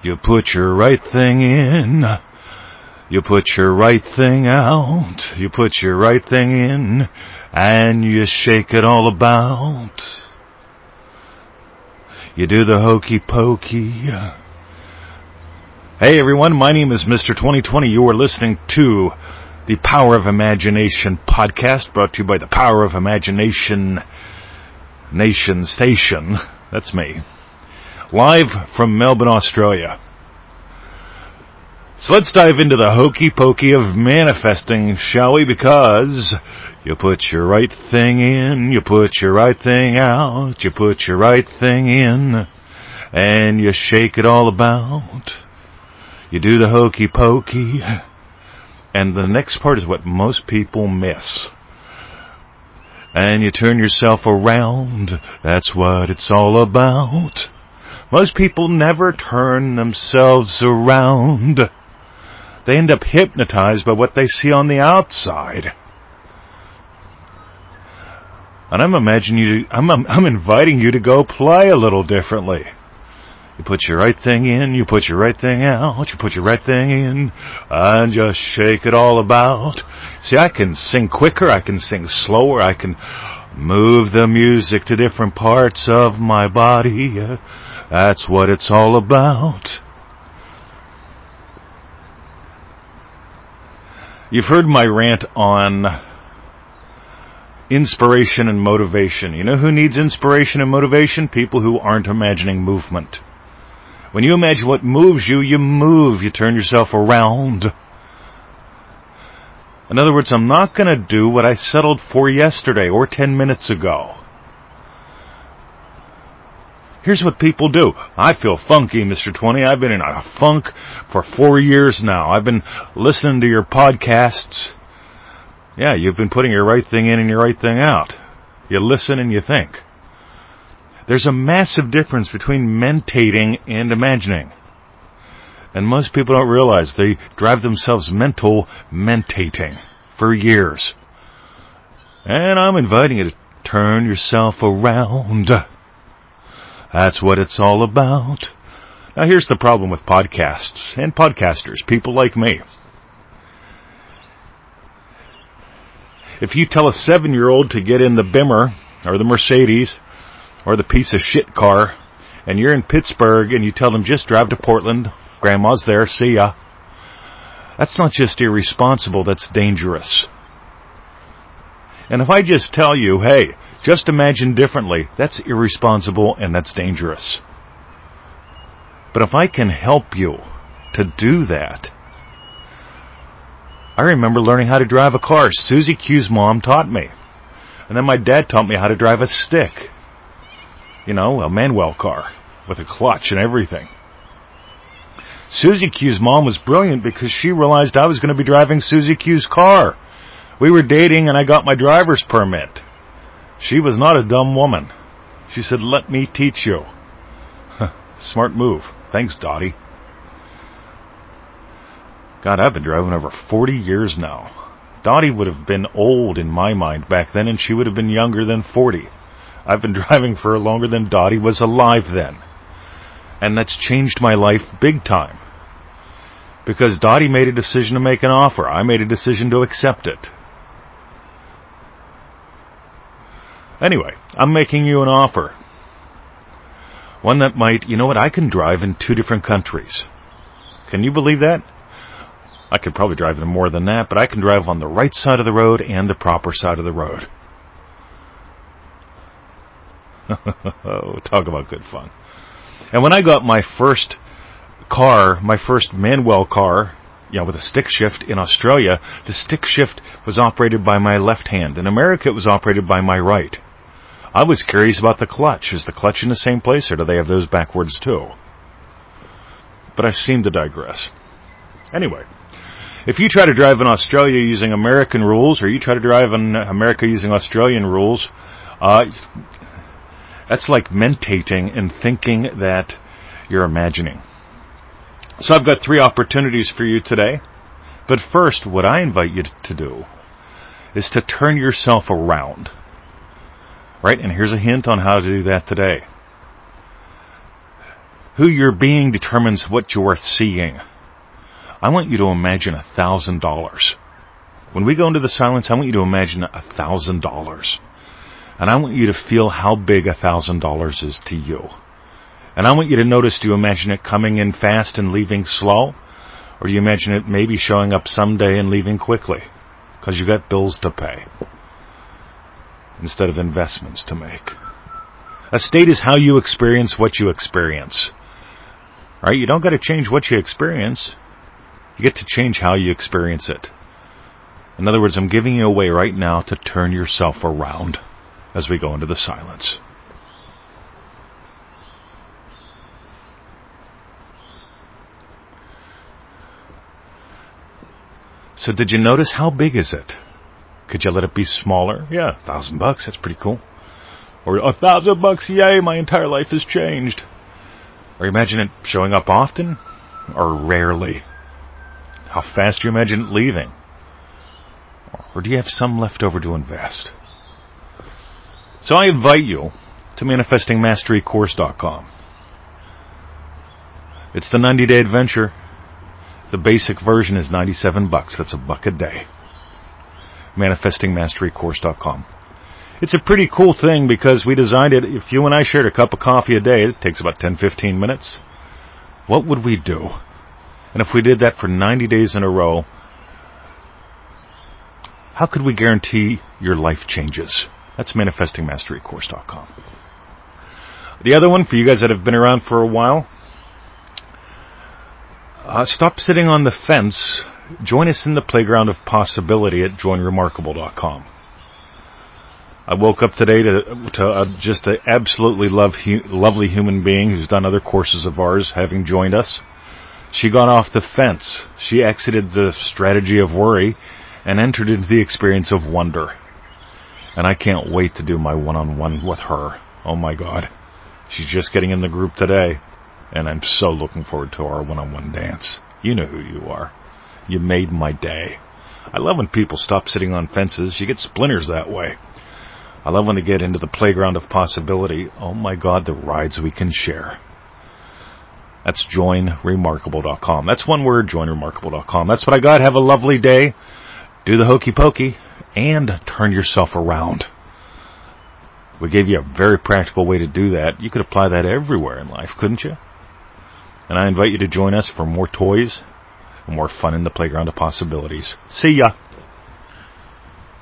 You put your right thing in. You put your right thing out. You put your right thing in. And you shake it all about. You do the hokey pokey. Hey everyone, my name is Mr. 2020. You are listening to the Power of Imagination podcast, brought to you by the Power of Imagination Nation Station. That's me. Live from Melbourne, Australia. So let's dive into the hokey pokey of manifesting, shall we? Because you put your right thing in, you put your right thing out, you put your right thing in, and you shake it all about. You do the hokey pokey. And the next part is what most people miss. And you turn yourself around. That's what it's all about. Most people never turn themselves around. They end up hypnotized by what they see on the outside. And I'm inviting you to go play a little differently. You put your right thing in, you put your right thing out, you put your right thing in, and just shake it all about. See, I can sing quicker, I can sing slower, I can move the music to different parts of my body. That's what it's all about. You've heard my rant on inspiration and motivation. You know who needs inspiration and motivation? People who aren't imagining movement. When you imagine what moves you, you move. You turn yourself around. In other words, I'm not going to do what I settled for yesterday or 10 minutes ago. Here's what people do. I feel funky, Mr. 20. I've been in a funk for 4 years now. I've been listening to your podcasts. Yeah, you've been putting your right thing in and your right thing out. You listen and you think. There's a massive difference between mentating and imagining. And most people don't realize they drive themselves mentating for years. And I'm inviting you to turn yourself around. That's what it's all about. Now here's the problem with podcasts and podcasters, people like me. If you tell a 7-year-old to get in the Bimmer or the Mercedes or the piece of shit car, and you're in Pittsburgh and you tell them just drive to Portland, Grandma's there, see ya. That's not just irresponsible, that's dangerous. And if I just tell you, hey, just imagine differently, that's irresponsible and that's dangerous. But if I can help you to do that, I remember learning how to drive a car. Susie Q's mom taught me. And then my dad taught me how to drive a stick. You know, a Manuel car with a clutch and everything. Susie Q's mom was brilliant because she realized I was going to be driving Susie Q's car. We were dating and I got my driver's permit. She was not a dumb woman. She said, let me teach you. Smart move. Thanks, Dottie. God, I've been driving over 40 years now. Dottie would have been old in my mind back then, and she would have been younger than 40. I've been driving for longer than Dottie was alive then. And that's changed my life big time. Because Dottie made a decision to make an offer. I made a decision to accept it. Anyway, I'm making you an offer. One that might, you know what, I can drive in 2 different countries. Can you believe that? I could probably drive in more than that, but I can drive on the right side of the road and the proper side of the road. Talk about good fun. And when I got my first car, my first Manuel car, with a stick shift in Australia, the stick shift was operated by my left hand. In America, it was operated by my right. I was curious about the clutch. Is the clutch in the same place, or do they have those backwards too? But I seem to digress. Anyway, if you try to drive in Australia using American rules, or you try to drive in America using Australian rules, that's like mentating and thinking that you're imagining. So I've got 3 opportunities for you today. But first, what I invite you to do is to turn yourself around. Right? And here's a hint on how to do that today. Who you're being determines what you're seeing. I want you to imagine $1,000. When we go into the silence, I want you to imagine $1,000. And I want you to feel how big $1,000 is to you. And I want you to notice, do you imagine it coming in fast and leaving slow? Or do you imagine it maybe showing up someday and leaving quickly? Because you got bills to pay instead of investments to make. A state is how you experience what you experience. Right? You don't got to change what you experience. You get to change how you experience it. In other words, I'm giving you a way right now to turn yourself around as we go into the silence. So did you notice how big is it? Could you let it be smaller? Yeah, $1,000, that's pretty cool. Or $1,000, yay, my entire life has changed. Or imagine it showing up often or rarely. How fast do you imagine it leaving? Or do you have some left over to invest? So I invite you to ManifestingMasteryCourse.com. It's the 90-day adventure. The basic version is $97. That's $1 a day. ManifestingMasteryCourse.com. It's a pretty cool thing because we designed it. If you and I shared a cup of coffee a day, it takes about 10-15 minutes. What would we do? And if we did that for 90 days in a row, how could we guarantee your life changes? That's ManifestingMasteryCourse.com. The other one, for you guys that have been around for a while, stop sitting on the fence. Join us in the playground of possibility at joinremarkable.com. I woke up today to just an absolutely lovely human being who's done other courses of ours, having joined us. She got off the fence. She exited the strategy of worry and entered into the experience of wonder. And I can't wait to do my one-on-one with her. Oh my God. She's just getting in the group today. And I'm so looking forward to our one-on-one dance. You know who you are. You made my day. I love when people stop sitting on fences. You get splinters that way. I love when they get into the playground of possibility. Oh my God, the rides we can share. That's joinremarkable.com. That's one word, joinremarkable.com. That's what I got. Have a lovely day. Do the hokey pokey and turn yourself around. We gave you a very practical way to do that. You could apply that everywhere in life, couldn't you? And I invite you to join us for more toys and more fun in the playground of possibilities. See ya.